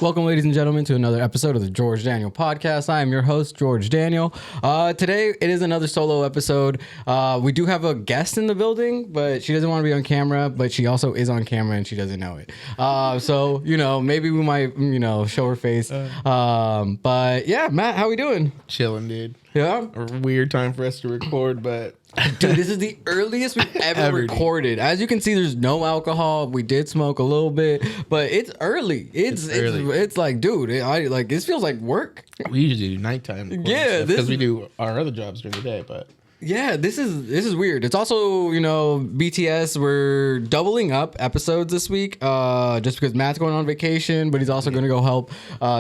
Welcome, ladies and gentlemen, to another episode of the George.Daniel podcast. I am your host, George.Daniel. Today, it is another solo episode. We do have a guest in the building, but she doesn't want to be on camera, but she also is on camera and she doesn't know it. So, maybe we might, show her face. But yeah, Matt, how we doing? Chilling, dude. Yeah? A weird time for us to record, but... Dude, this is the earliest we've ever recorded. As you can see, there's no alcohol. We did smoke a little bit, but it's early. It's early. It's like, dude, this feels like work. We usually do nighttime. Yeah, because we do our other jobs during the day, but... Yeah, this is weird. It's also, BTS, we're doubling up episodes this week just because Matt's going on vacation, but he's also going to go help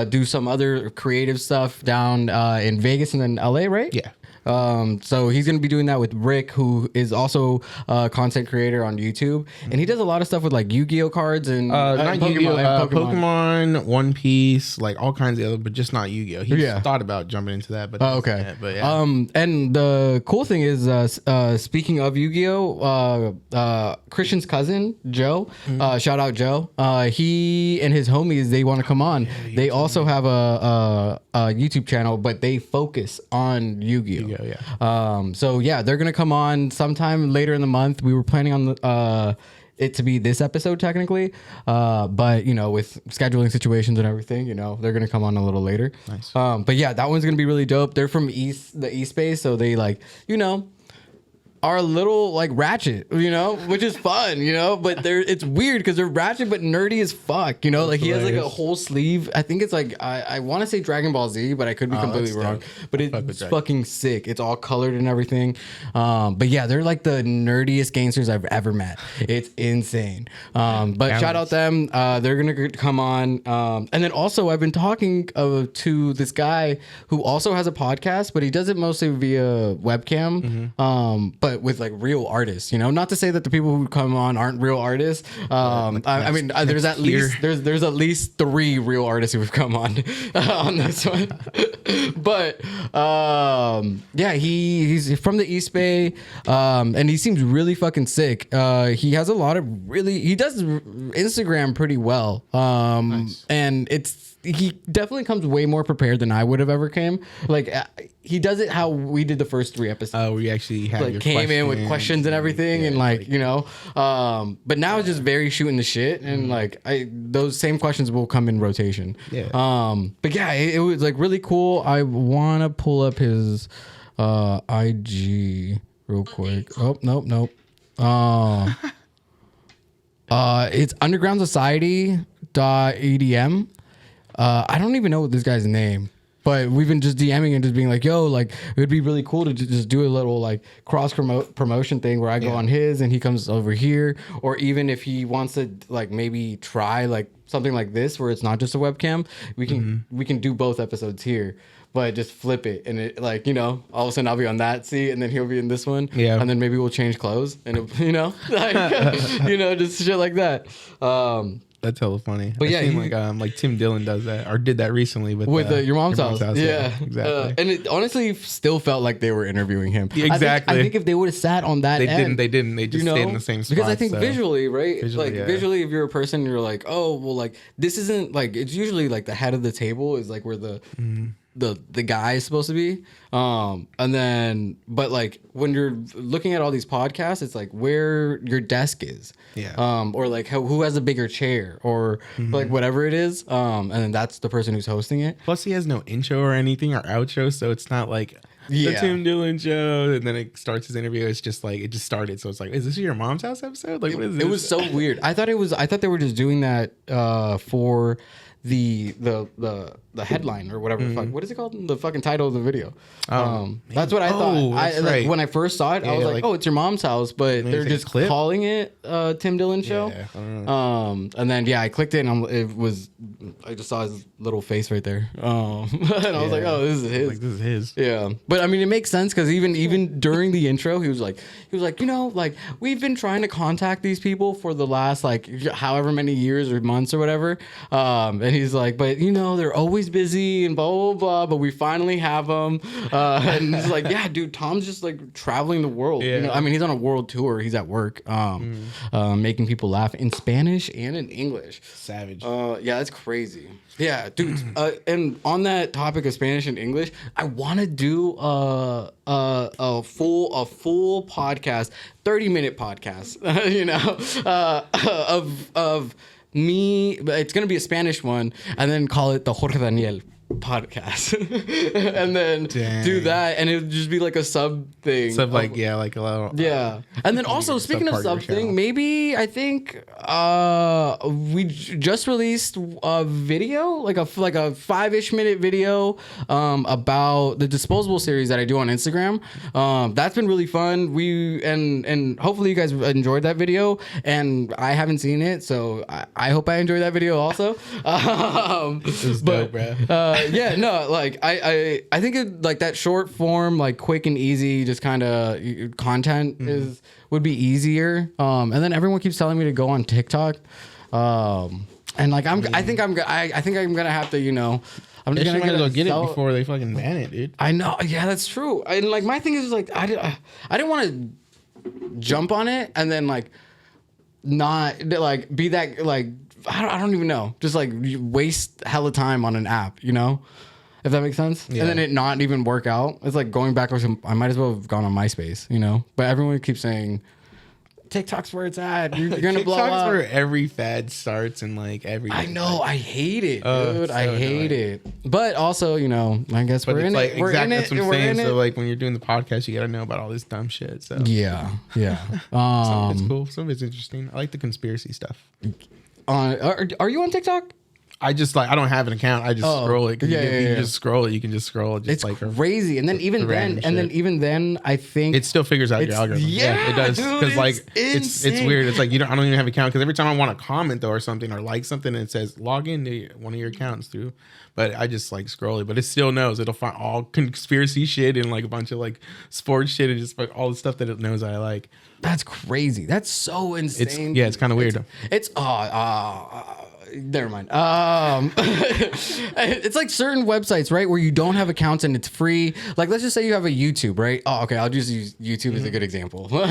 do some other creative stuff down in Vegas and then LA, right? Yeah. So he's going to be doing that with Rick, who is also a content creator on YouTube. And he does a lot of stuff with like Yu-Gi-Oh cards and Pokemon, One Piece, like all kinds of other, but just not Yu-Gi-Oh. He thought about jumping into that, but okay. But yeah. And the cool thing is, speaking of Yu-Gi-Oh, Christian's cousin, Joe, shout out Joe, he and his homies, they want to come on. They also have a YouTube channel, but they focus on Yu-Gi-Oh. So yeah, they're gonna come on sometime later in the month. We were planning on it to be this episode technically, but with scheduling situations and everything, they're gonna come on a little later. Nice. But yeah, that one's gonna be really dope. They're from the East Bay, so they are a little like ratchet, which is fun, but it's weird because they're ratchet but nerdy as fuck, like he has like a whole sleeve. I think it's like I want to say Dragon Ball Z, but I could be completely wrong. But it's fucking sick. It's all colored and everything. But yeah, they're like the nerdiest gangsters I've ever met. It's insane. But shout out them. They're gonna come on. And then also I've been talking to this guy who also has a podcast, but he does it mostly via webcam. But with like real artists, not to say that the people who come on aren't real artists. There's at least 3 real artists who have come on this one. But yeah, he's from the East Bay, and he seems really fucking sick. He has he does Instagram pretty well, nice. And he definitely comes way more prepared than I would have ever came. Like he does it how we did the first 3 episodes. We actually had came in with questions and everything, and but now it's just very shooting the shit, and those same questions will come in rotation. Yeah. But yeah, it was like really cool. I want to pull up his IG real quick. Oh nope. It's undergroundsociety.edm. I don't even know this guy's name, but we've been just DMing and just being like, yo, like it would be really cool to just do a little like cross promotion thing where I go on his and he comes over here, or even if he wants to like maybe try like something like this where it's not just a webcam, we can do both episodes here, but just flip it, and it all of a sudden I'll be on that seat and then he'll be in this one, and then maybe we'll change clothes and just shit like that. That's hella funny. But yeah, like Tim Dillon does that or did that recently with your mom's house. Yeah, exactly. And it honestly still felt like they were interviewing him. Yeah, exactly. I think if they would have sat on that, They didn't. They just stayed in the same spot. Because I think visually, right? Visually, if you're a person, you're like, oh, well, like this isn't like it's usually like the head of the table is like where the guy is supposed to be, and then but like when you're looking at all these podcasts, it's like where your desk is, or like who has a bigger chair, or like whatever it is, and then that's the person who's hosting it. Plus he has no intro or anything or outro, so it's not like the Tim Dillon show and then it starts his interview. It's just like it just started, so it's like, is this your mom's house episode? Like what is this? It was so weird. I thought they were just doing that for the headline or whatever. What is it called? The fucking title of the video. That's what I thought. When I first saw it, I was like, oh, it's your mom's house, but they're just calling it Tim Dillon show. And then I clicked it and I just saw his little face right there. And I was like, oh, this is his. Like, this is his. Yeah. But I mean, it makes sense because even during the intro, he was like, we've been trying to contact these people for the last like however many years or months or whatever. And he's like, but they're always busy and blah blah blah, but we finally have them. And he's like, yeah, dude, Tom's just like traveling the world. I mean, he's on a world tour. He's at work, making people laugh in Spanish and in English. Savage. Yeah, that's crazy. crazy. Yeah, dude. And on that topic of Spanish and English, I want to do a full podcast, 30-minute podcast. Of me. It's gonna be a Spanish one, and then call it the George.Daniel podcast, and then do that, and it would just be like a sub thing. Like a little. Yeah, and then also speaking of sub thing, maybe I think we just released a video, like a 5-ish minute video, about the disposable series that I do on Instagram. That's been really fun. And hopefully you guys enjoyed that video, and I haven't seen it, so I hope I enjoyed that video also. It's dope, bro. Yeah, no, like I think it, like that short form, like quick and easy, just kind of content would be easier. And then everyone keeps telling me to go on TikTok, and like I think I'm gonna have to, I'm just gonna go get it before they fucking ban it, dude. I know, yeah, that's true. And like my thing is like I didn't want to jump on it and then like not like be that like. I don't even know. Just like waste hella time on an app, if that makes sense. Yeah. And then it not even work out. It's like going backwards. I might as well have gone on MySpace, But everyone keeps saying TikTok's where it's at. You're gonna blow up. TikTok's where every fad starts and like every. I know. I hate it, dude. I hate it. But also, I guess we're in it. We're in it. That's what I'm saying. So like when you're doing the podcast, you gotta know about all this dumb shit. So yeah. Some of it's cool. Some of it's interesting. I like the conspiracy stuff. Are you on TikTok? I just I don't have an account. I just scroll it. You can just scroll it. You can just scroll it. It's like crazy. And then even then, I think it still figures out your algorithm. Yeah, it does. Because like it's weird. It's like I don't even have an account because every time I want to comment though or something or like something, it says log into one of your accounts through. But I just like scroll it. But it still knows. It'll find all conspiracy shit and like a bunch of like sports shit and just like all the stuff that it knows I like. That's crazy. That's so insane. It's kind of weird. It's never mind. It's like certain websites, right, where you don't have accounts and it's free. Like, let's just say you have a YouTube, right? Oh, okay. I'll just use YouTube as a good example. Where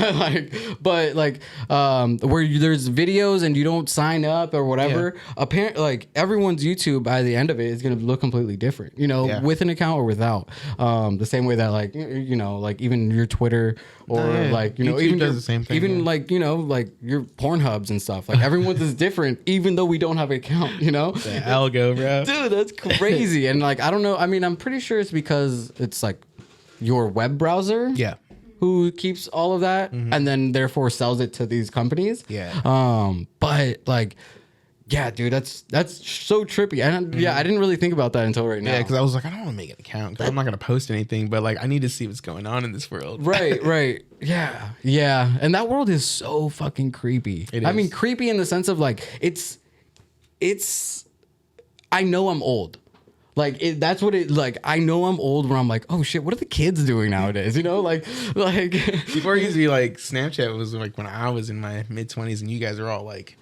there's videos and you don't sign up or whatever. Apparently, like everyone's YouTube by the end of it is going to look completely different. With an account or without. The same way that like like even your Twitter or like YouTube even does the same thing. Even like like your Pornhubs and stuff. Like everyone's is different, even though we don't have an account. The algo, bro. Dude, that's crazy. And like I don't know. I mean, I'm pretty sure it's because it's like your web browser. Yeah. Who keeps all of that and then therefore sells it to these companies. Yeah. But like. Yeah, dude, that's so trippy. And I didn't really think about that until right now. Yeah, because I was like, I don't want to make an account because I'm not gonna post anything. But like, I need to see what's going on in this world. Right. Yeah. And that world is so fucking creepy. It is. I mean, creepy in the sense of like it's. I know I'm old. Like that's what it like. I know I'm old when I'm like, oh shit, what are the kids doing nowadays? Like before it used to be like Snapchat was like when I was in my mid-20s and you guys are all like.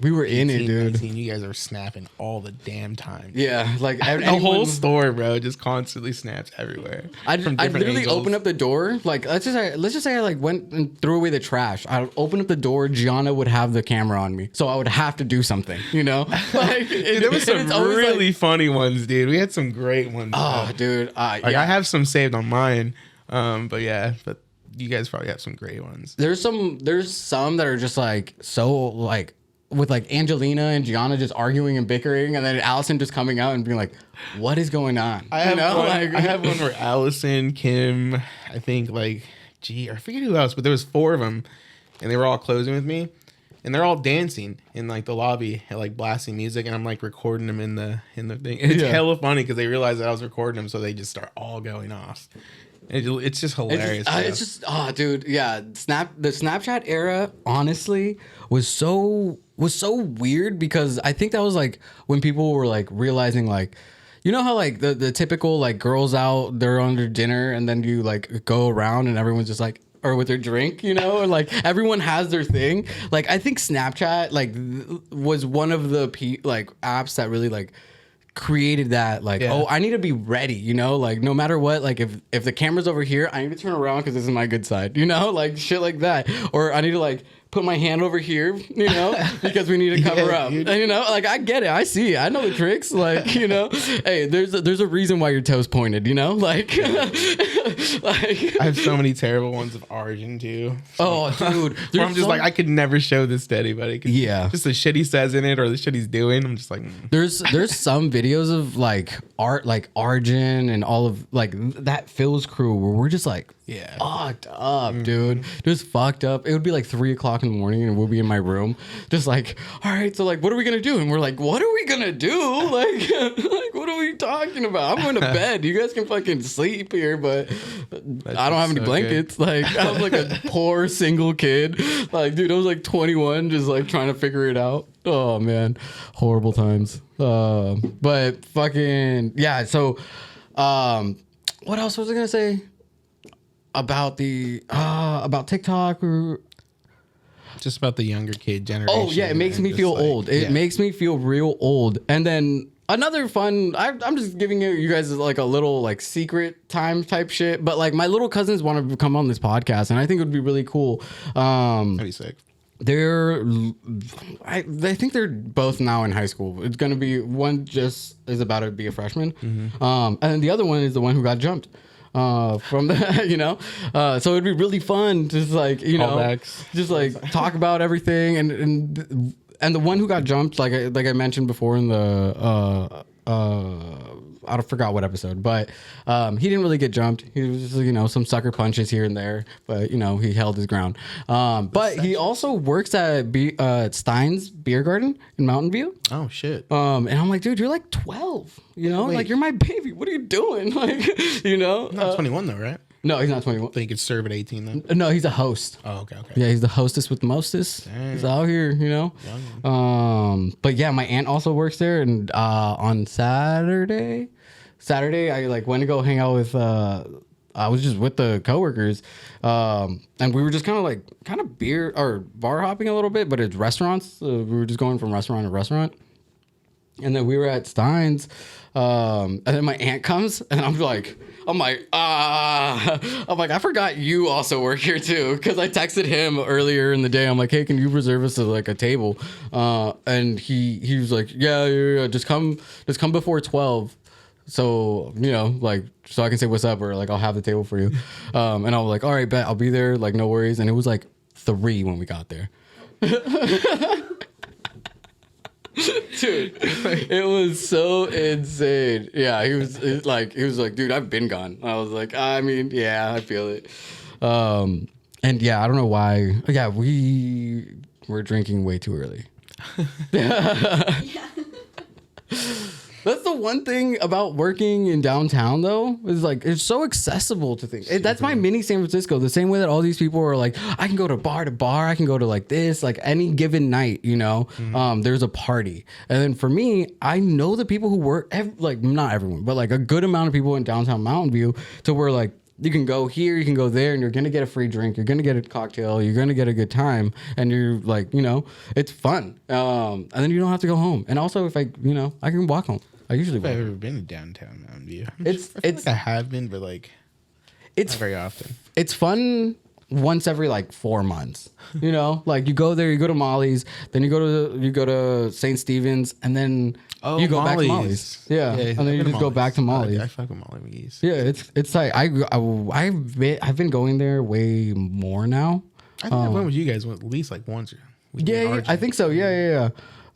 We were 18, in it, dude. 19, you guys are snapping all the damn time. Yeah, like the whole store, bro, just constantly snaps everywhere. I'd literally open up the door. Like let's just say I like went and threw away the trash. I'd open up the door. Gianna would have the camera on me, so I would have to do something. Like dude, there was some really funny ones, dude. We had some great ones. Oh, dude, I have some saved on mine. But you guys probably have some great ones. There's some that are just like so like. With like Angelina and Gianna just arguing and bickering, and then Allison just coming out and being like, "What is going on?" I have one where Allison, Kim, I think like, I forget who else, but there was 4 of them, and they were all closing with me, and they're all dancing in like the lobby, and, like blasting music, and I'm like recording them in the thing. And it's hella funny because they realized that I was recording them, so they just start all going off. It's just hilarious. It's just dude, yeah. The Snapchat era, honestly, was so weird because I think that was like when people were like realizing like, how like the typical like girls out, they're on their dinner and then you like go around and everyone's just like, or with their drink, or like everyone has their thing. Like I think Snapchat like was one of the like apps that really like created that like I need to be ready, like no matter what, like if the camera's over here, I need to turn around because this is my good side, like shit like that, or I need to like put my hand over here, you know, because we need to cover up. Dude. And, you know, like I get it. I see it. I know the tricks. Like, you know, hey, there's a reason why your toe's pointed, you know? Like, I have so many terrible ones of Arjun too. oh, dude. Where I'm just like, I could never show this to anybody. 'Cause Yeah. just the shit he says in it or the shit he's doing. I'm just like, There's some videos of like art, like Arjun and all of like that Phil's crew where we're just like, yeah. fucked up, dude. Just fucked up. It would be like 3 o'clock in the morning and we'll be in my room just like, all right, so like, what are we gonna do? And we're like, what are we gonna do? Like, like what are we talking about? I'm going to bed. You guys can fucking sleep here, but I don't have any blankets. Like, I was like a poor single kid. Like, dude, I was like 21, just like trying to figure it out. Oh man, horrible times. But fucking yeah. So, what else was I gonna say? About the about TikTok or Just about the younger kid generation. oh yeah, it makes me feel old. It makes me feel real old. And then another fun, I'm just giving you guys like a little like secret time type shit. But like my little cousins want to come on this podcast, and I think it would be really cool. That'd be sick. I think they're both now in high school. It's gonna be one just is about to be a freshman, and then the other one is the one who got jumped. From the, you know, so it'd be really fun to just like, you know, Callbacks. just like talk about everything and the one who got jumped, like I mentioned before in the I forgot what episode, but he didn't really get jumped. He was just, you know, some sucker punches here and there, but you know, he held his ground. But he also works at Stein's Beer Garden in Mountain View. Oh shit. And I'm like, dude, you're like 12, you know, Wait. like you're my baby. What are you doing? Like, you know, Not 21 though, right? no, he's not 21. So you could serve at 18 then. No, he's a host. Oh, okay. Yeah, he's the hostess with the mostest. Dang. He's out here, you know. But yeah, my aunt also works there, and on Saturday, I like went to go hang out with. I was just with the coworkers, and we were just kind of beer or bar hopping a little bit, but it's restaurants. So we were just going from restaurant to restaurant, and then we were at Stein's, and then my aunt comes, and I'm like, I forgot you also work here too, because I texted him earlier in the day. I'm like, hey, can you reserve us like a table? And he was like, yeah, just come before 12. So, you know, like, so I can say what's up, or like I'll have the table for you. And I was like, all right, bet, I'll be there, like no worries. And it was like 3 when we got there. Dude, it was so insane. Yeah, he was like, dude, I've been gone. I was like, I mean, yeah, I feel it. And yeah, I don't know why. Yeah, we were drinking way too early. Yeah. That's the one thing about working in downtown, though, is like it's so accessible to things. That's my mini San Francisco. The same way that all these people are like, I can go to bar, I can go to like this, like any given night, you know, there's a party. And then for me, I know the people who work, like not everyone, but like a good amount of people in downtown Mountain View, to where like you can go here, you can go there, and you're gonna get a free drink, you're gonna get a cocktail, you're gonna get a good time, and you're like, you know, it's fun. And then you don't have to go home. And also, if I, you know, I can walk home. I usually I've walk. ever been to downtown Mountain View. It's like I have been, but like it's not very often. It's fun once every like 4 months. You know, like you go there, you go to Molly's, then you go to St. Stephen's, and then you go back to Molly's. Yeah, and then you just go back to Molly's. I fuck with Molly McGee's. Yeah, it's like I've been going there way more now. I think I went with you guys at least like once. Yeah, I think so. Yeah.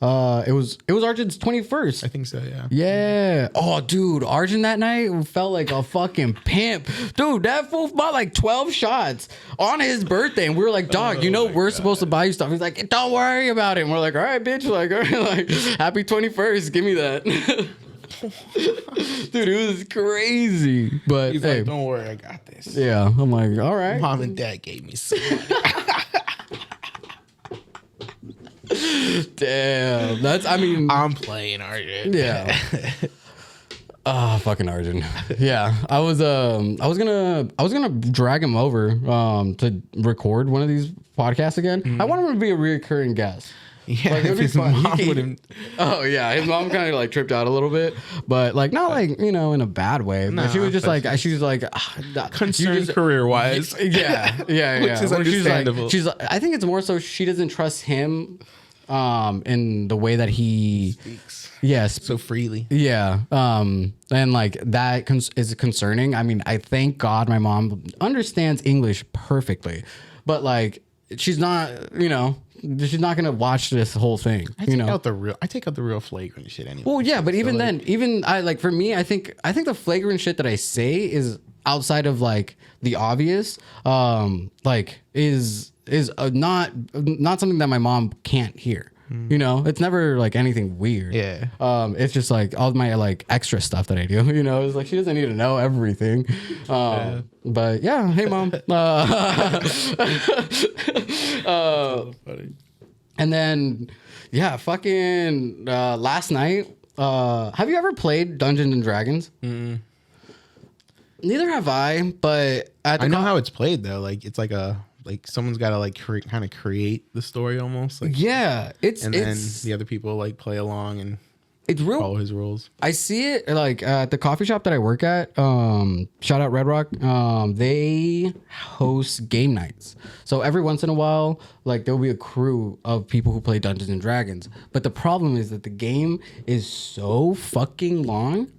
It was Arjun's 21st. I think so, yeah. Yeah. Oh, dude, Arjun that night felt like a fucking pimp. Dude, that fool bought like 12 shots on his birthday. And we were like, dog, you know, we're supposed to buy you stuff. He's like, don't worry about it. And we're like, all right, bitch. Like, all right, like, happy 21st. Give me that. Dude, it was crazy. But He's hey, like, don't worry, I got this. yeah, I'm like, all right. Mom and dad gave me some money. Damn. That's, I mean, I'm playing Arjun. yeah. Fucking Arjun. Yeah. I was gonna drag him over to record one of these podcasts again. I want him to be a recurring guest. Yeah, Like, it'd be his fun. mom He- wouldn't. Oh yeah, his mom kind of like tripped out a little bit, but like not like in a bad way. But she Nah, was just but like she was like Concerned career wise. yeah. Which is Where understandable. She's like, I think it's more so she doesn't trust him, in the way that he Speaks yes so freely. yeah and like that is concerning. I mean, I thank God my mom understands English perfectly, but like she's not she's not gonna watch this whole thing. I take out the real flagrant shit anyway. Well, yeah, but even like- then, even I like for me, I think the flagrant shit that I say is outside of like the obvious, like is not something that my mom can't hear. It's never like anything weird. Yeah. It's just like all my like extra stuff that I do. It's like she doesn't need to know everything. But yeah, hey mom. Funny. And then, yeah, fucking last night. Have you ever played Dungeons and Dragons? Neither have I, but I know how it's played though. Like it's like someone's got to like kind of create the story almost. Like, yeah, and then the other people like play along and it's real. follow his rules. I see it like at the coffee shop that I work at. Shout out Red Rock. They host game nights. So every once in a while, like there'll be a crew of people who play Dungeons and Dragons. But the problem is that the game is so fucking long.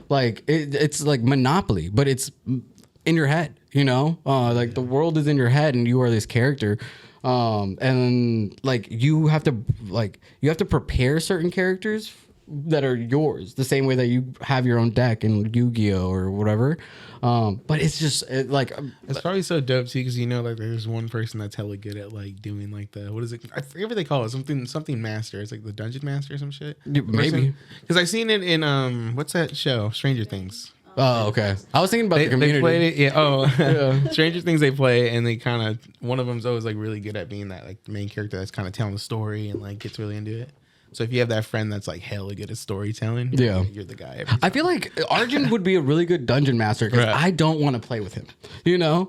Like it's like Monopoly, but it's in your head. Like the world is in your head, and you are this character. And like you have to prepare certain characters that are yours the same way that you have your own deck in Yu-Gi-Oh or whatever. But it's just It's probably so dope too because like there's one person that's hella good at like doing like the what is it? I forget what they call it. Something master. It's like the dungeon master or some shit. Maybe because I seen it in what's that show? Stranger Things. Oh, okay. I was thinking about the community. They played it. Yeah. Oh, Yeah. Stranger Things. They play, and they kind of one of them's always like really good at being that like the main character that's kind of telling the story and like gets really into it. So if you have that friend that's like hella good at storytelling, Yeah. you're the guy. Every I feel like Arjun would be a really good dungeon master because Right. I don't want to play with him.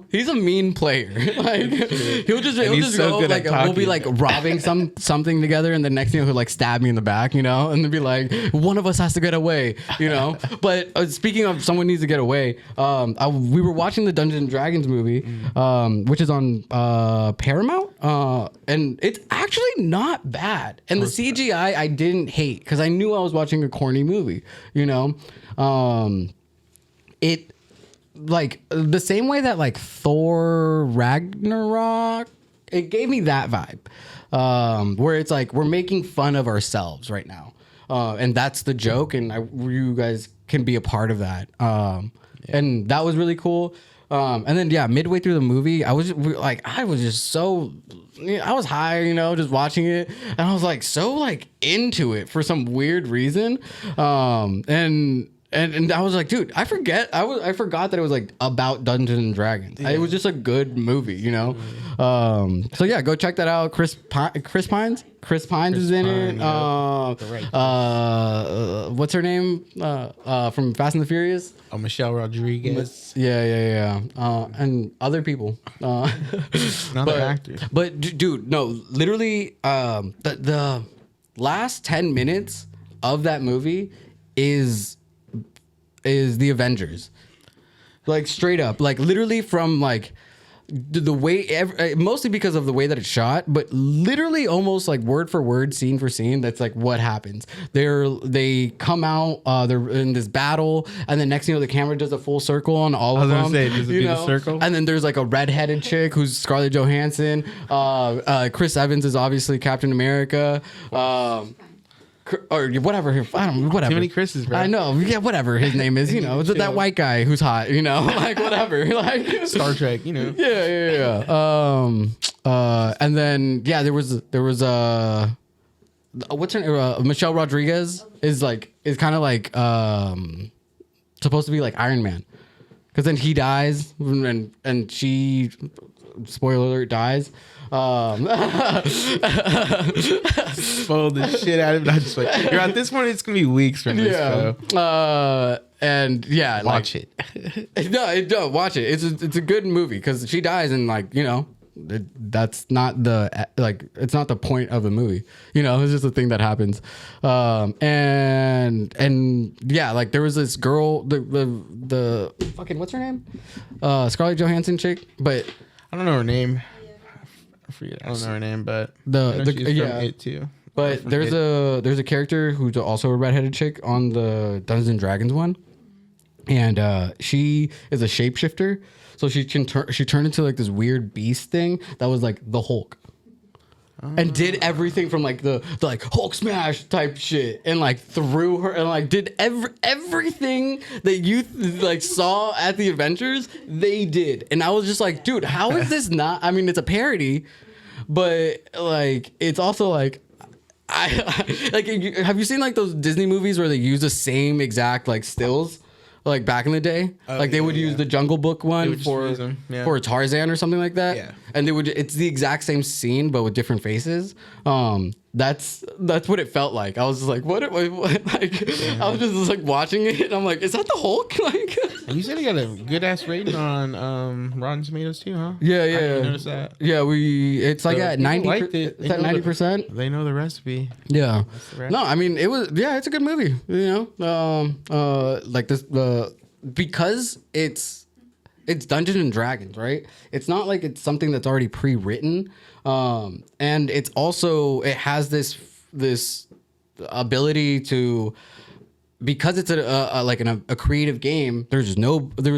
He's a mean player. Like he'll just he's so go good at like we'll be talking. like robbing something together, and the next thing he'll like stab me in the back, and then be like, one of us has to get away, But speaking of someone needs to get away, we were watching the Dungeons and Dragons movie, which is on Paramount, and it's actually not bad, and the CGI I didn't hate because I knew I was watching a corny movie, it like the same way that like Thor Ragnarok, it gave me that vibe, where it's like we're making fun of ourselves right now, and that's the joke, and you guys can be a part of that, and that was really cool. And then midway through the movie, I was just so, I was high, just watching it, and I was like so like into it for some weird reason, and I was like, dude, I forgot that it was like about Dungeons and Dragons. It was just a good movie, So yeah, go check that out. Chris Pines is in it. What's her name? From Fast and the Furious. Oh, Michelle Rodriguez. Yeah. And other people. Another actor. But dude, no, literally, the last 10 minutes of that movie is the Avengers. Like straight up, like literally from like the way, mostly because of the way that it's shot, but literally almost like word for word, scene for scene. That's like what happens. They come out, they're in this battle, and then next thing you know, the camera does a full circle on all of them. I was gonna say, does it do the circle? And then there's like a redheaded chick who's Scarlett Johansson. Chris Evans is obviously Captain America. Or whatever, whatever. Too many Chris's, bro. I know, yeah, whatever his name is, that white guy who's hot, like whatever, like Star Trek, Yeah. And then there was what's her name? Michelle Rodriguez is kind of like supposed to be like Iron Man, because then he dies and she, spoiler alert, dies. Spoiled the shit out of it. I just like, at this point, it's gonna be weeks from this show. And Watch it. No, watch it. It's a good movie because she dies and that's not the like it's not the point of the movie. You know, it's just a thing that happens. And yeah, like there was this girl, the fucking what's her name, Scarlett Johansson chick, but I don't know her name. I forget. I don't know her name, but the she's from yeah. It too. But there's a character who's also a redheaded chick on the Dungeons and Dragons one, and she is a shapeshifter, so she turned into like this weird beast thing that was like the Hulk, and did everything from like the like Hulk smash type shit, and like threw her and like did everything that you like saw at the Avengers they did, and I was just like, dude, how is this not? I mean, it's a parody, but like it's also like. Like have you seen like those Disney movies where they use the same exact like stills like back in the day? Like they would use the Jungle Book one for Tarzan or something like that. Yeah. And it's the exact same scene but with different faces. That's what it felt like. I was just like, what like I was just like watching it and I'm like, is that the Hulk? Like And you said he got a good ass rating on Rotten Tomatoes too, huh? Yeah. I didn't notice that. Yeah, it's like at 90. It's at 90%. They know the recipe. Yeah. The No, I mean it's a good movie. You know, like this because it's Dungeons and Dragons, right? It's not like it's something that's already pre-written, and it has this ability to. Because it's a creative game, there's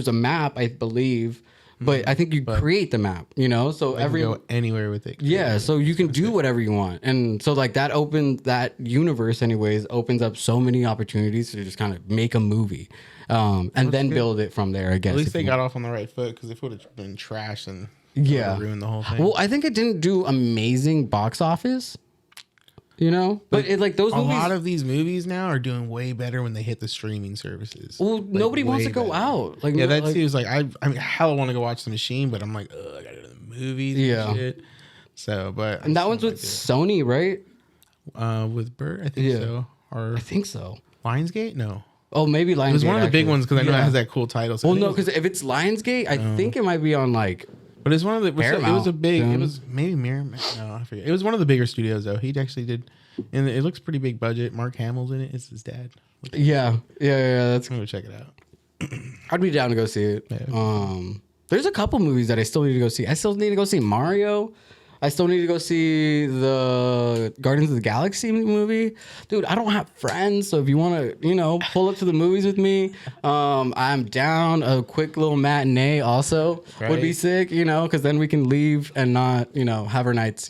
a map, I believe, but I think you create the map, you know, so Go anywhere with it. Yeah, so you can do whatever you want, and so like that universe, anyways, opens up so many opportunities to just kind of make a movie, and then build it from there. I guess At least they got off on the right foot because if it would have been trash and ruined the whole thing. Well, I think it didn't do amazing box office. You know, but it like those movies. A lot of these movies now are doing way better when they hit the streaming services. Well, nobody wants to go out. Like, yeah, that too is like I mean, hell, want to go watch The Machine, but I'm like, I gotta go to the movies. Yeah. And shit. So, but and that one's with Sony, right? With Bert, I think so. Or I think so. Lionsgate? No. Oh, maybe Lionsgate. It was one of the big ones because I know it has that cool title. So well, no, because if it's Lionsgate, I think it might be on like. But it's one of the. Paramount, it was a big. It was maybe Miramax. No, I forget. It was one of the bigger studios though. He actually did, and it looks pretty big budget. Mark Hamill's in it. It's his dad. Yeah. That's. I'm gonna check it out. I'd be down to go see it. Yeah. There's a couple movies that I still need to go see. I still need to go see Mario. I still need to go see the Guardians of the Galaxy movie. Dude, I don't have friends, so if you want to, pull up to the movies with me, I'm down. A quick little matinee also would be sick, because then we can leave and not, have our nights,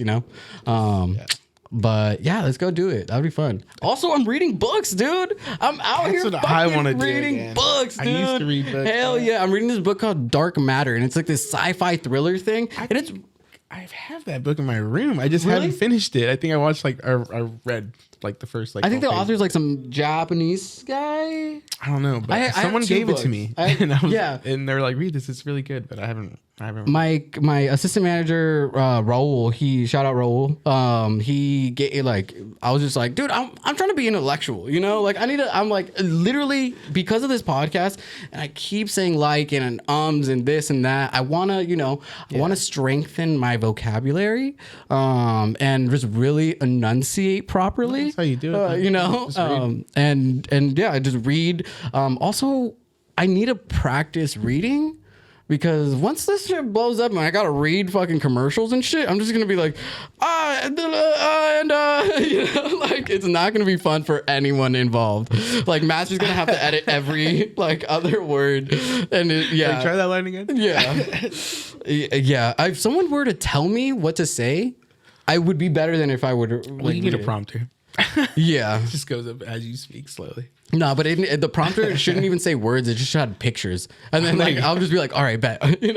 But yeah, let's go do it. That'd be fun. Also, I'm reading books, dude. I'm out here fucking reading books, dude. I used to read books. Hell yeah. I'm reading this book called Dark Matter, and it's like this sci-fi thriller thing. I have that book in my room. I just haven't finished it. I think I watched I read the first I think the author's like some Japanese guy. I don't know, but someone gave it to me. And they're like, read this. It's really good, but I haven't. My assistant manager Raul, shout out Raul. He get I was just like, dude, I'm trying to be intellectual, I'm like literally because of this podcast, and I keep saying and and this and that. I wanna I wanna strengthen my vocabulary, and just really enunciate properly. That's how you do it. And yeah, I just read. Also, I need to practice reading. Because once this shit blows up and I gotta read fucking commercials and shit, I'm just gonna be like, it's not gonna be fun for anyone involved. Like, Master's gonna have to edit every other word, and try that line again. Yeah, yeah. If someone were to tell me what to say, I would be better than if I would. Well, you need a prompter. Yeah, it just goes up as you speak slowly. No, but the prompter shouldn't even say words. It just had pictures, and then I'll just be like, "All right, bet," Dude,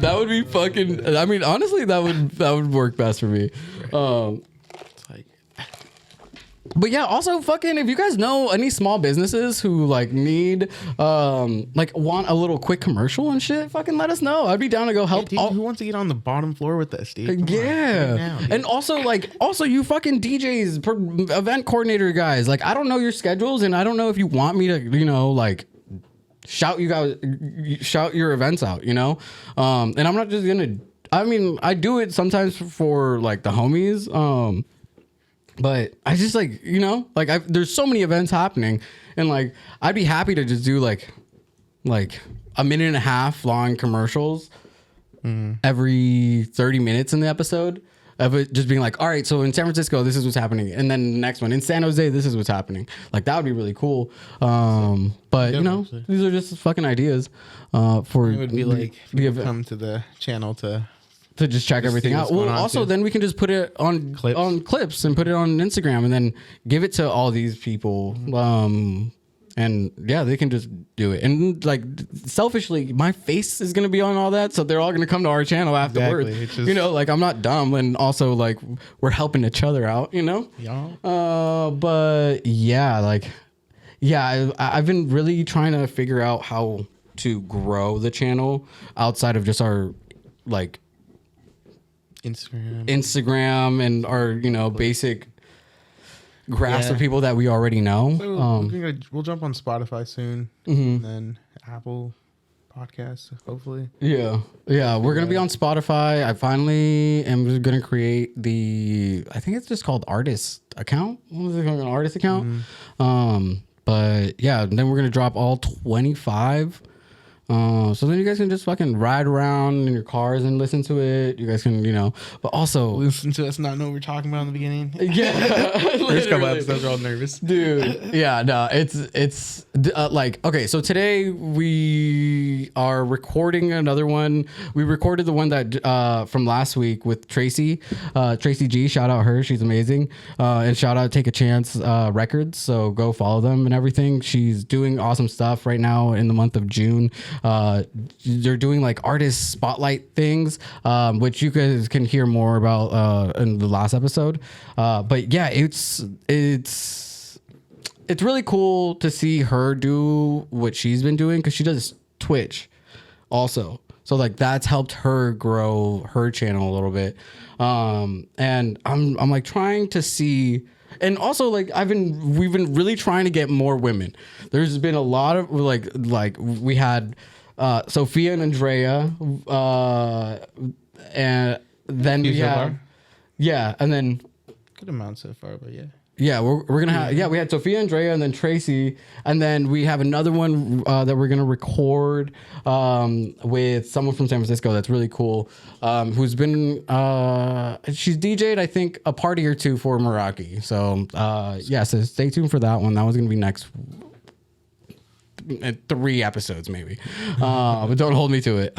that would be fucking. I mean, honestly, that would work best for me. But yeah, also fucking, if you guys know any small businesses who need want a little quick commercial and shit, fucking let us know. I'd be down to go help. Hey, dude, who wants to get on the bottom floor with us, dude? Yeah. And also you fucking DJs, event coordinator guys, I don't know your schedules, and I don't know if you want me to, shout your events out, you know? And I'm not just gonna, I mean, I do it sometimes for like the homies. But I just like, you know, like there's so many events happening, and like I'd be happy to just do like a minute and a half long commercials every 30 minutes in the episode of it just being like, all right, so in San Francisco, this is what's happening. And then the next one in San Jose, this is what's happening. Like that would be really cool. But you know, these are just fucking ideas for It would be like if you come to the channel to just check everything out. Well, also then we can just put it on clips and put it on Instagram and then give it to all these people. And yeah, they can just do it. And like selfishly, my face is going to be on all that. So they're all going to come to our channel afterwards. Exactly. You know, like I'm not dumb. And also like we're helping each other out, you know? Yeah. But yeah, like, yeah, I've been really trying to figure out how to grow the channel outside of just our like Instagram and our, you know, basic grasp of people that we already know. So we'll jump on Spotify soon, and then Apple Podcasts, hopefully. Yeah, we're gonna be on Spotify. I finally am gonna create I think it's just called artist account. What is it called? An artist account. But yeah, then we're gonna drop all 25. So then you guys can just fucking ride around in your cars and listen to it. You guys can, you know, but also listen to us not know what we're talking about in the beginning. Yeah. First couple episodes are all nervous. Dude. Yeah, no, it's like, okay, so today we are recording another one. We recorded the one that from last week with Tracyygeee. Shout out her. She's amazing. And shout out Take a Chance Records. So go follow them and everything. She's doing awesome stuff right now in the month of June. They're doing like artist spotlight things, which you guys can hear more about in the last episode. But yeah, it's really cool to see her do what she's been doing because she does Twitch also. So like that's helped her grow her channel a little bit. And I'm like trying to see. And also, like we've been really trying to get more women. There's been a lot of like we had Sophia and Andrea, and then we had and then good amount so far, but yeah. Yeah, we're gonna have we had Sophia, Andrea, and then Tracy, and then we have another one that we're gonna record with someone from San Francisco that's really cool, who's been she's DJ'd I think a party or two for Meraki. So so stay tuned for that one. That one's gonna be next 3 episodes maybe, but don't hold me to it.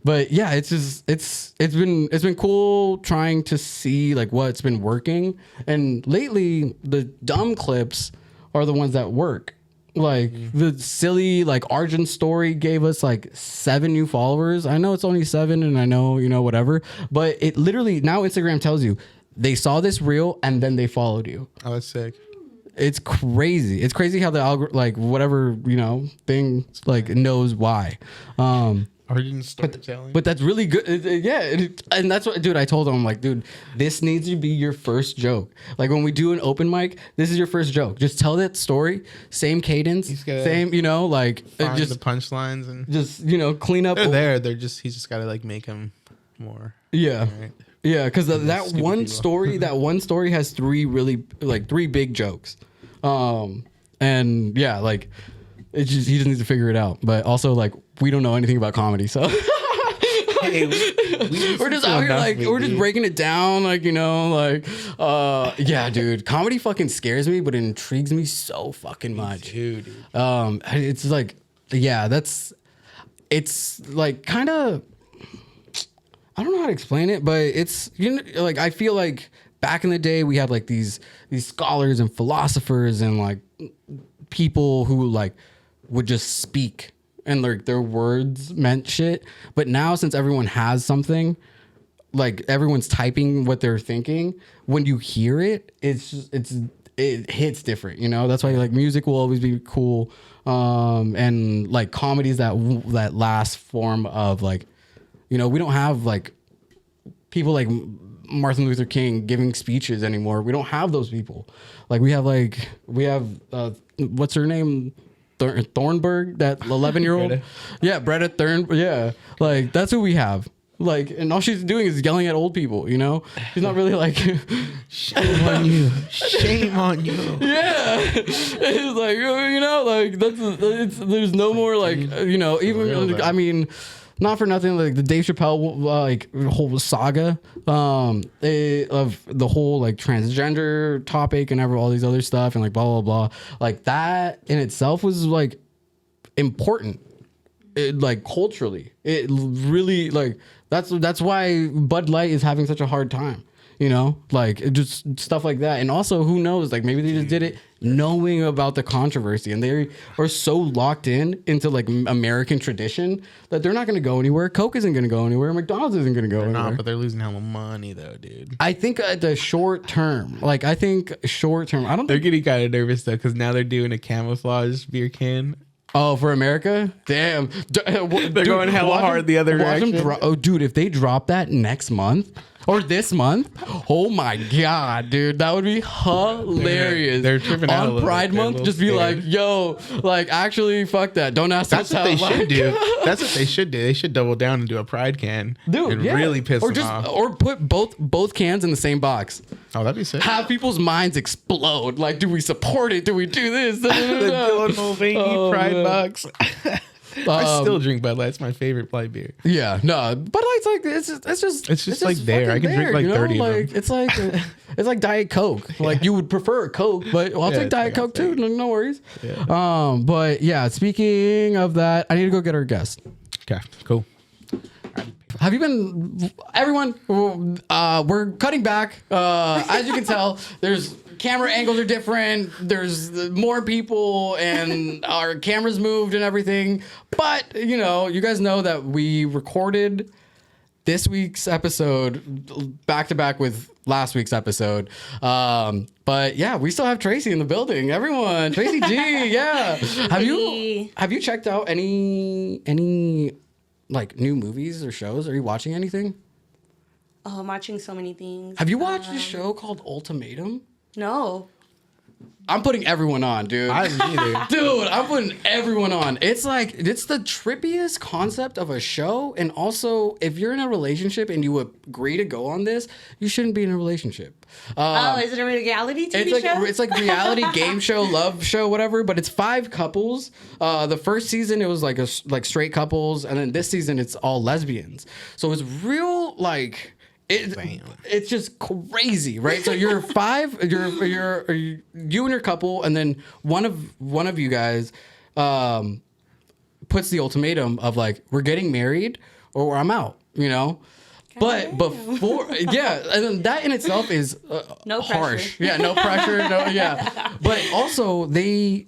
But yeah, it's just it's been cool trying to see like what's been working, and lately the dumb clips are the ones that work. Like the silly like Arjun story gave us like 7 new followers. I know it's only 7, and I know, you know, whatever, but it literally now Instagram tells you they saw this reel and then they followed you. Oh, that's sick. It's crazy. It's crazy how the like whatever, you know, thing like knows why. But that's really good. Yeah. And that's what, dude, I told him, I'm like, dude, this needs to be your first joke. Like when we do an open mic, this is your first joke. Just tell that story, same cadence, same, you know, like just the punchlines and just, you know, clean up. He's just got to like make them more. Yeah. Right? Yeah. Cause that one story has 3 big jokes. And yeah, like it's just, he just needs to figure it out. But also like, we don't know anything about comedy, so hey, we're just out here like we're just breaking it down, like, you know, like yeah, dude, comedy fucking scares me, but it intrigues me so fucking much. Dude. It's like, yeah, it's like kind of, I don't know how to explain it, but it's, you know, like I feel like back in the day we had like these scholars and philosophers and like people who like would just speak and like their words meant shit. But now since everyone has something, like everyone's typing what they're thinking, when you hear it, it hits different, you know? That's why like music will always be cool. And like comedies that last form of like, you know, we don't have like people like Martin Luther King giving speeches anymore. We don't have those people. Like we have what's her name? Thornburg, that 11-year-old. Greta. Yeah, Greta Thunberg. Yeah, like that's who we have. Like, and all she's doing is yelling at old people. You know, she's not really like. Shame on you. Shame on you. Yeah, it's like, you know, like there's no more like, you know, even Real, I mean, not for nothing, like the Dave Chappelle like whole saga of the whole like transgender topic and all these other stuff and like blah blah blah, like that in itself was like important. It, like culturally, it really like that's why Bud Light is having such a hard time, you know, like it just stuff like that. And also, who knows, like maybe they just did it knowing about the controversy, and they are so locked into like American tradition that they're not going to go anywhere. Coke isn't going to go anywhere. McDonald's isn't going to go anywhere. Not, but they're losing hella money though, dude. I think at the short term, I don't They're think. getting kind of nervous though because now they're doing a camouflage beer can. Oh, for America? Damn. They're going hella hard the other direction. Oh, dude, if they drop that next month or this month, oh my God, dude, that would be hilarious. They're tripping out a on little Pride bit. They're a Month. little Just be scared. like, yo, like actually, fuck that. Don't ask That's us what they how, should like- do. That's what they should do. They should double down and do a Pride can, Dude, and yeah. really piss or them just off. or put both cans in the same box. Oh, that'd be sick. Have people's minds explode. Like, do we support it? Do we do this? The Dylan Mulvaney Oh, Pride man. box. I still drink Bud Light. It's my favorite light beer. Yeah, no, but it's like it's just like there. I fucking can drink like you know? 30 of them. like it's like Diet Coke. Like you would prefer a Coke, but I'll Yeah, take it's Diet like Coke I'll too. No worries. Yeah. But yeah, speaking of that, I need to go get our guest. Okay, cool. Have you been, everyone? We're cutting back. As you can tell, there's camera angles are different. There's more people, and our cameras moved and everything. But you know, you guys know that we recorded this week's episode back to back with last week's episode. But yeah, we still have Tracy in the building. Everyone, Tracyygeee, yeah. Have you checked out any like new movies or shows? Are you watching anything? Oh, I'm watching so many things. Have you watched a show called Ultimatum? No. I'm putting everyone on, dude. I haven't either. Dude, I'm putting everyone on. It's like, it's the trippiest concept of a show. And also, if you're in a relationship and you agree to go on this, you shouldn't be in a relationship. Is it a reality TV show? It's like reality game show, love show, whatever. But it's 5 couples. The first season it was like straight couples, and then this season it's all lesbians. So it's real like it's just crazy, right? So you're 5, you're you and your couple, and then one of you guys puts the ultimatum of like, we're getting married or I'm out, you know. But before, yeah, and then that in itself is No harsh. pressure. Yeah, no pressure. No, yeah. But also they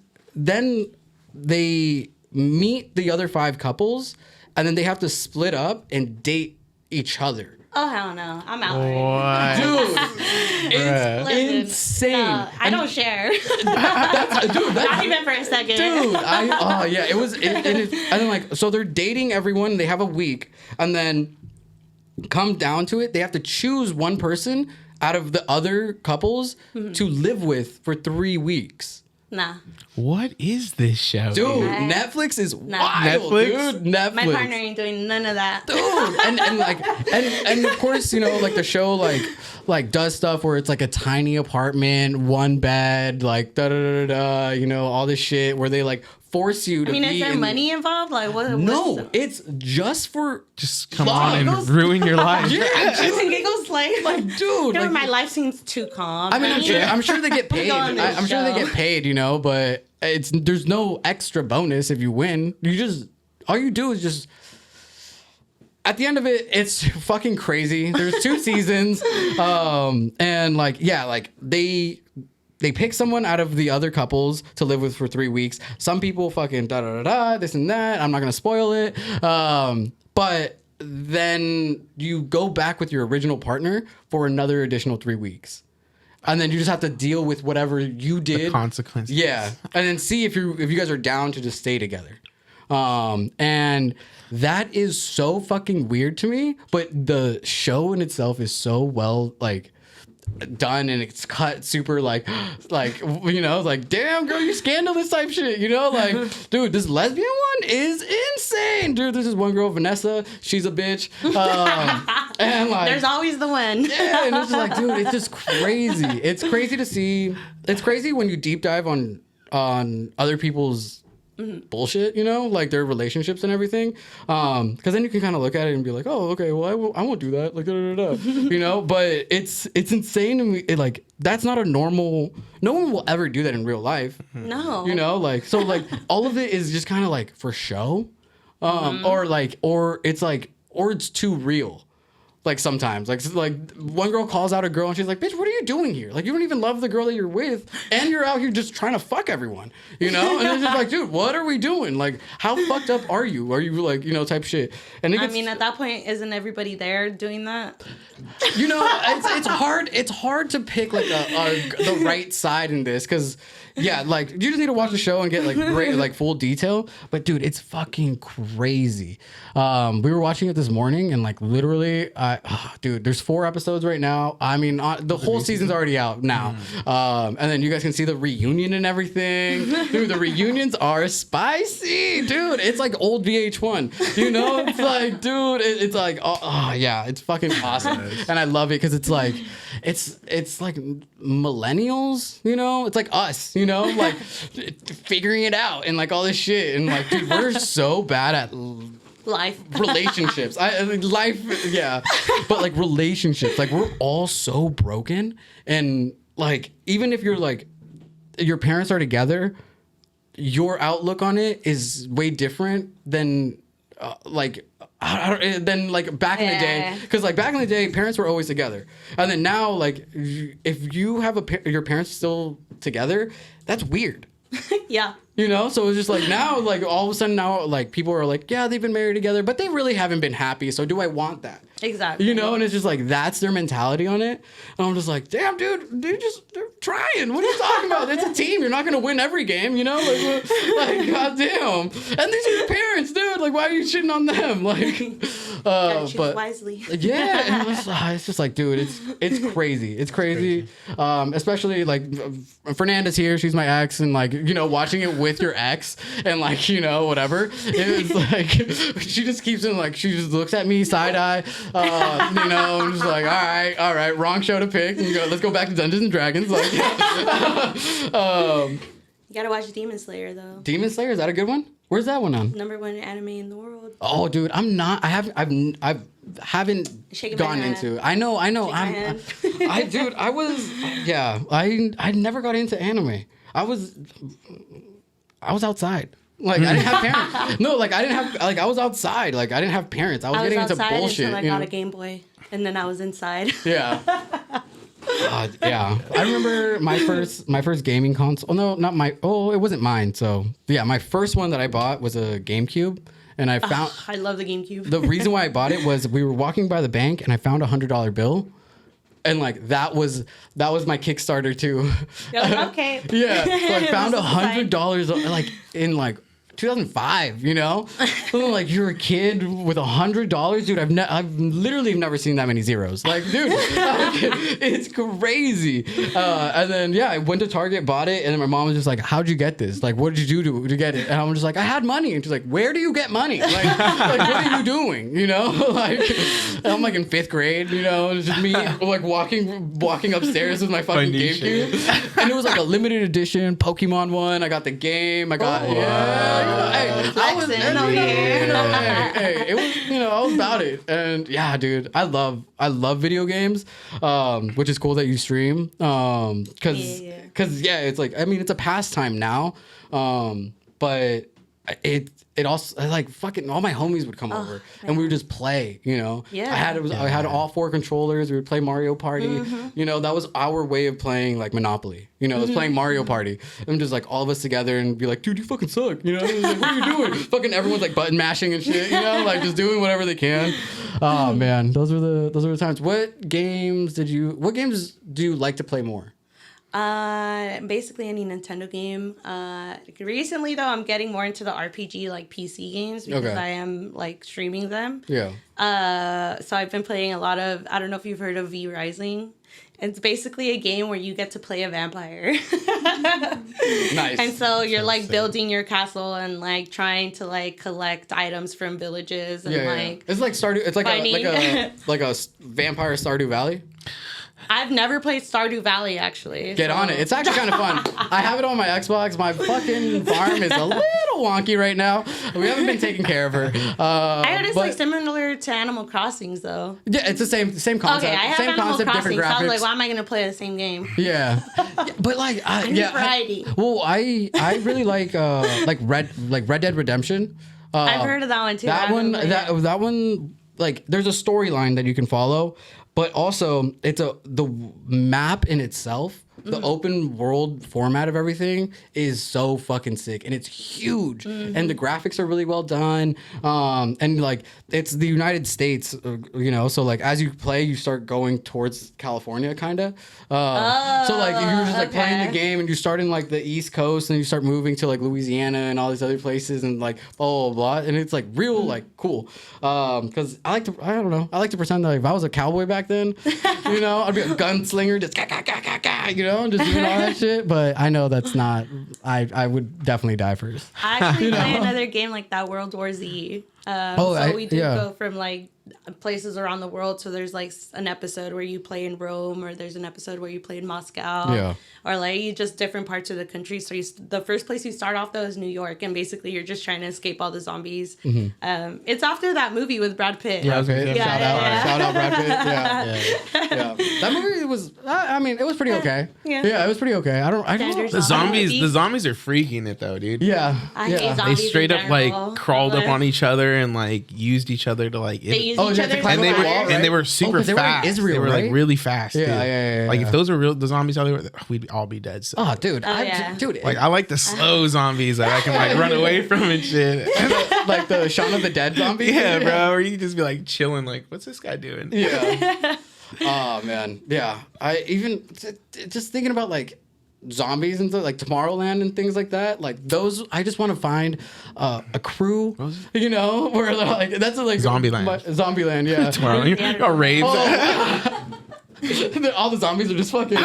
meet the other 5 couples, and then they have to split up and date each other. Oh, hell no. I'm out already. Dude, Bruh. it's Listen, insane. no, I don't share. That's Not even for a second. dude. Yeah, it was. And then like, so they're dating everyone. They have a week, and then come down to it, they have to choose one person out of the other couples to live with for 3 weeks. Nah. What is this show, Dude, Nah. Netflix is wild, Netflix? dude. Netflix. My partner ain't doing none of that. Dude, and of course, you know, like the show like does stuff where it's like a tiny apartment, 1 bed, like da da da da, you know, all this shit where they like force you to I mean, be is there in- money involved? Like, what? No, what's it's just for Just come Love. on and ruin your life. Shits and giggles, like, dude. you know, Like, my life seems too calm. I mean, I'm sure they get paid. Go on this I'm sure they show. get paid, you know, but there's no extra bonus if you win. All you do is just. At the end of it, it's fucking crazy. There's 2 seasons, and like, yeah, like they pick someone out of the other couples to live with for 3 weeks. Some people fucking da da da da, this and that. I'm not gonna spoil it, but then you go back with your original partner for another additional 3 weeks, and then you just have to deal with whatever you did. Consequences. Yeah, and then see if you guys are down to just stay together. And that is so fucking weird to me, but the show in itself is so well, like, done and it's cut super like you know, like damn girl, you scandalous type shit, you know, like dude, this lesbian one is insane, dude. There's this one girl, Vanessa, she's a bitch, and like There's always the one. yeah, and it's just like, dude, it's just crazy. It's crazy to see. It's crazy when you deep dive on other people's bullshit, you know, like their relationships and everything. Because then you can kind of look at it and be like, oh, okay, well, I won't do that, like, you know. But it's insane to me. Like, that's not a normal. No one will ever do that in real life. No. You know, like, so like all of it is just kind of like for show, or it's too real. Like sometimes, like one girl calls out a girl and she's like, "Bitch, what are you doing here? Like you don't even love the girl that you're with, and you're out here just trying to fuck everyone, you know?" And it's just like, dude, what are we doing? Like, how fucked up are you? Are you like, you know, type shit? And it gets, I mean, at that point, isn't everybody there doing that? you know, it's hard. It's hard to pick like the right side in this because. Yeah, like you just need to watch the show and get like great, like full detail. But dude, it's fucking crazy. We were watching it this morning and like literally, dude, there's 4 episodes right now. I mean, the whole season's already out now. And then you guys can see the reunion and everything. Dude, the reunions are spicy, dude. It's like old VH1. You know, it's like, dude, it's like, oh yeah, it's fucking awesome, and I love it because it's like millennials. You know, it's like us. You know, like figuring it out and like all this shit. And like, dude, we're so bad at Life. relationships. Life, yeah. But like relationships, like we're all so broken. And like, even if you're like, your parents are together, your outlook on it is way different than back in the day, because like back in the day parents were always together, and then now like if you have your parents still together, that's weird. Yeah. You know, so it's just like now, like all of a sudden now, like people are like, yeah, they've been married together, but they really haven't been happy. So do I want that? Exactly. You know, and it's just like that's their mentality on it. And I'm just like, damn, dude, they're trying. What are you talking about? It's a team. You're not gonna win every game, you know? Like goddamn. And these are your parents, dude. Like, why are you shitting on them? Like, Gotta choose wisely. yeah, it's just like, dude, it's crazy. It's crazy. Especially like Fernanda's here. She's my ex, and like, you know, watching it with your ex and like, you know, whatever. It's like she just keeps in like, she just looks at me side eye. You know, I'm just like, all right, wrong show to pick. And let's go back to Dungeons and Dragons. Like, You gotta watch Demon Slayer though. Demon Slayer, is that a good one? Where's that one on? #1 anime in the world. Oh, dude, I haven't Shaking gone my hand. into it. I know. Shake my hand. I never got into anime. I was outside. Like I didn't have parents. No, like I didn't have, like I was outside. Like I didn't have parents. I was getting into outside bullshit. until I you got know? a Game Boy, and then I was inside. Yeah. Yeah. I remember my first gaming console. Oh, no, not my. Oh, it wasn't mine. So yeah, my first one that I bought was a GameCube, and I found. I love the GameCube. The reason why I bought it was we were walking by the bank and I found a $100 bill. And like that was my Kickstarter too. You're like, okay. Yeah. So I found This is fine. $100 like in like 2005, you know? So, like you're a kid with $100, dude. I've literally never seen that many zeros. Like, dude, it's crazy. And then yeah, I went to Target, bought it, and then my mom was just like, "How'd you get this? Like, what did you do to get it?" And I'm just like, "I had money." And she's like, "Where do you get money? Like what are you doing? You know?" Like, and I'm like in 5th grade, you know, it's just me like walking upstairs with my fucking GameCube, and it was like a limited edition Pokemon one. I got the game. I got I was Flexing over here. it was, you know, I was about it. And yeah, dude, I love video games, which is cool that you stream, because yeah, it's like, I mean, it's a pastime now, but it also, like, fucking all my homies would come over and we would just play, you know. Yeah. I had all 4 controllers. We would play Mario Party. You know, that was our way of playing like Monopoly. You know, it was playing Mario Party. And just like all of us together and be like, "Dude, you fucking suck." You know, like, what are you doing? Fucking everyone's like button mashing and shit. You know, like just doing whatever they can. Oh man, those were the times. What games do you like to play more? Basically any Nintendo game. Recently though, I'm getting more into the RPG like PC games because I am like streaming them. Yeah. So I've been playing a lot of, I don't know if you've heard of V Rising. It's basically a game where you get to play a vampire. Nice. And so you're like sick. building your castle and like trying to like collect items from villages and like it's like Stardew. It's like finding- a vampire Stardew Valley. I've never played Stardew Valley actually. Get on it. It's actually kind of fun. I have it on my Xbox. My fucking farm is a little wonky right now. We haven't been taking care of her. I heard it's but- like similar to Animal Crossings though. Yeah, it's the same concept. Okay, I have same Animal concept, Crossing, different so I was graphics. like, why am I gonna play the same game? Yeah, but like, I need variety. I really like Red Dead Redemption. I've heard of that one too. I That haven't one, played it. that one, like, there's a storyline that you can follow, but also the map in itself. The open world format of everything is so fucking sick, and it's huge, and the graphics are really well done. And like it's the United States, you know. So like as you play, you start going towards California, kind of. So like you're just like playing the okay. game, and you start in like the East Coast, and you start moving to like Louisiana and all these other places, and like blah blah blah, and it's like real like cool. Because I don't know, I like to pretend that like, if I was a cowboy back then, you know, I'd be a gunslinger, just you know. Just doing all that shit, but I know that's not. I would definitely die first. I actually play another game like that, World War Z. We do go from like places around the world. So there's like an episode where you play in Rome, or there's an episode where you play in Moscow, Yeah. or like you just different parts of the country. So the first place you start off though is New York, and basically you're just trying to escape all the zombies. It's after that movie with Brad Pitt. Yeah, I was gonna say, Shout out Brad Pitt. Yeah. That movie was. I mean, it was pretty okay. Yeah. It was pretty okay. I don't. Standard The zombie. zombies are freaking it though, dude. Yeah. I yeah. hate They zombies straight in up like general, crawled up but on each other and like used each other to like. They use Oh, each you have to other's climb and they up were the wall, right? and they were super 'cause they were in fast. Israel, they were like right? really fast. Yeah, dude. yeah. Like if those were real, the zombies out there, we'd all be dead. So. Oh, dude. yeah. Dude. Like I like the slow zombies that I can like run away from and shit. like the Shaun of the Dead zombie. Yeah, bro. Or you can just be like chilling, like, what's this guy doing? Yeah. Oh man. Yeah. I even just thinking about like zombies and stuff, like Tomorrowland and things like that. Like those, I just want to find a crew, you know, where they're like that's like Zombieland. Zombieland, yeah. Tomorrow, or raves. All the zombies are just fucking.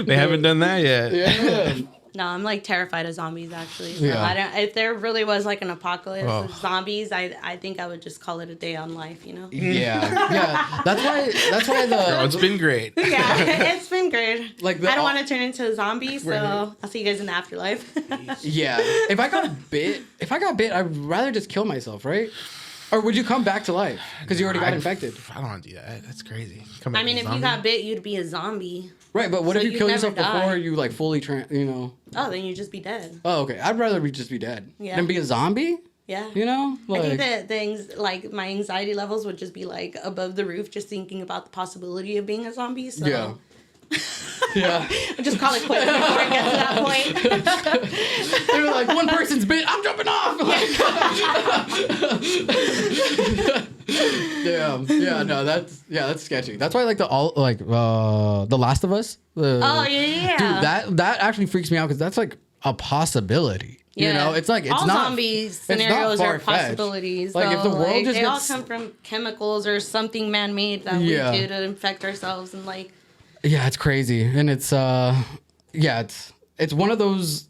They haven't done that yet. Yeah. No, I'm like terrified of zombies actually. So Yeah. I don't. If there really was like an apocalypse Oh. of zombies, I think I would just call it a day on life. You know. Yeah. That's why Oh, it's been great. Yeah, it's been great. Like I don't want to turn into a zombie, so I'll see you guys in the afterlife. yeah. If I got bit, I'd rather just kill myself, right? Or would you come back to life because you already got infected? I don't want to do that. That's crazy. I mean, if you got bit, you'd be a zombie. Right, but what So if you you'd kill never yourself die. before you like fully you know? Oh, then you'd just be dead. Oh, okay. I'd rather just be dead Yeah. than be a zombie. Yeah. You know, I think like that like my anxiety levels would just be like above the roof just thinking about the possibility of being a zombie. So yeah, yeah. I'll just call it quits before it gets to that point. They were like, one person's bit, I'm jumping off. Yeah, no, that's sketchy. That's why I like The Last of Us. Oh yeah. Dude, that actually freaks me out because that's like a possibility. You know, it's like it's all not zombie scenarios are far-fetched. possibilities. Like, if the world like, just they all gets- come from chemicals or something man-made that Yeah. we do to infect ourselves and like. Yeah, it's crazy, and it's it's one of those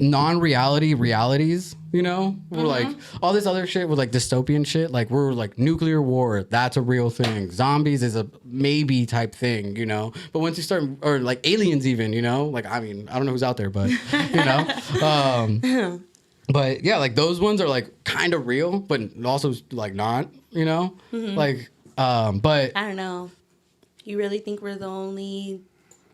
non-reality realities, you know, where like all this other shit with like dystopian shit, like we're like nuclear war, that's a real thing. Zombies is a maybe type thing, you know. But once you start, or like aliens, even, you know, like I mean, I don't know who's out there, but you know, but yeah, like those ones are like kind of real, but also like not, you know, like but I don't know. You really think we're the only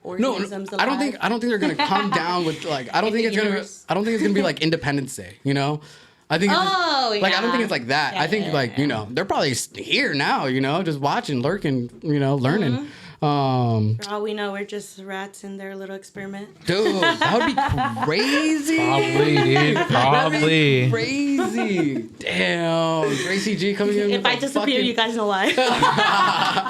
no, organisms alive? I don't think they're gonna come down with like I don't think it's gonna be like Independence Day, you know. I think it's Oh, like I don't yeah. think it's like that. I think like you know they're probably here now, you know, just watching, lurking, you know, learning. For all we know, we're just rats in their little experiment. Dude, that would be crazy. Probably, dude. Probably. Crazy. Damn. Tracyygeee coming in. If I disappear, you guys know why.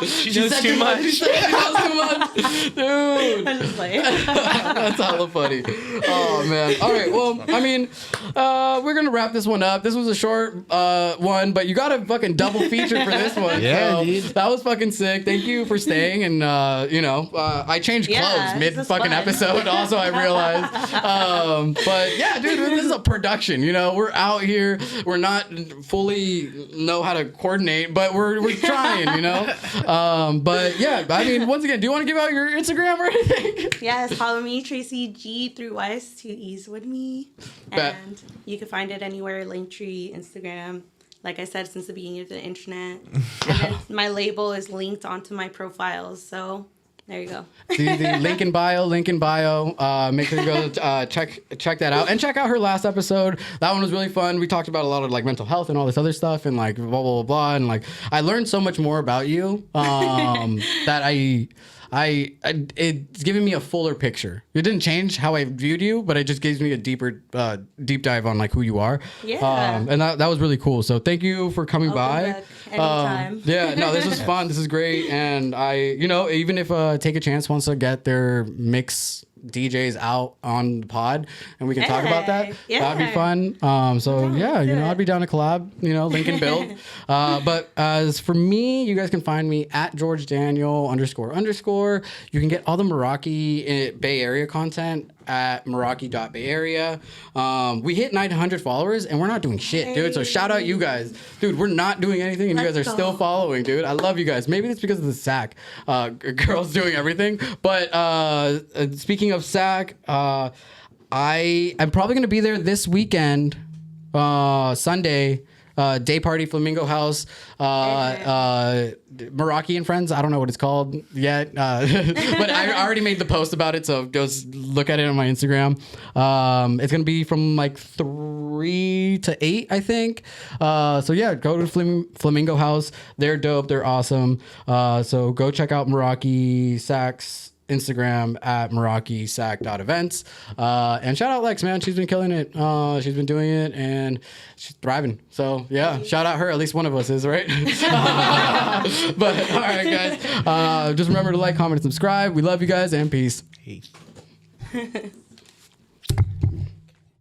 She knows too much. She knows too much. Dude. I'm just like, That's hella funny. Oh man. All right. Well, I mean, we're gonna wrap this one up. This was a short one, but you got a fucking double feature for this one. Yeah, so dude. that was fucking sick. Thank you for staying and fucking, I changed clothes mid fucking fun. episode. Also, I realized. But yeah, dude, this is a production. We're out here. We're not fully know how to coordinate, but we're trying. But yeah, I mean, once again, do you want to give out your Instagram or anything? Yes, follow me, Tracyygeee, 3 Y's, 2 E's with me, and you can find it anywhere. Linktree, Instagram. Like I said, since the beginning of the internet. And then my label is linked onto my profiles. So there you go. The link in bio. Make sure you go check that out. And check out her last episode. That one was really fun. We talked about a lot of like mental health and all this other stuff and like blah, blah, blah, blah. And like I learned so much more about you that it's given me a fuller picture. It didn't change how I viewed you, but it just gives me a deeper deep dive on like who you are. Yeah. And that was really cool. So thank you for coming by. Anytime. Yeah, no, this was fun. This is great. And even if Take a Chance wants to get their mix DJs out on the pod and we can talk about that. Yeah. That'd be fun. I'd be down to collab, link and build. But as for me, you guys can find me at George.Daniel __. You can get all the Meraki Bay Area content at Meraki.Bay We hit 900 followers and we're not doing shit, dude. So shout out you guys. Dude, we're not doing anything and you guys are still following, dude. I love you guys. Maybe it's because of the SAC. Girls doing everything. But speaking of SAC, I'm probably going to be there this weekend, Sunday. Day party, Flamingo House, Meraki and Friends. I don't know what it's called yet, but I already made the post about it, so just look at it on my Instagram. It's gonna be from like 3 to 8, I think. So yeah, go to Flamingo House. They're dope. They're awesome. So go check out Meraki Sax Instagram at MerakiSac.events. And shout out Lex, man. She's been killing it. She's been doing it and she's thriving. So yeah, shout out her. At least one of us is, right? But all right, guys. Just remember to like, comment, and subscribe. We love you guys and peace. Peace.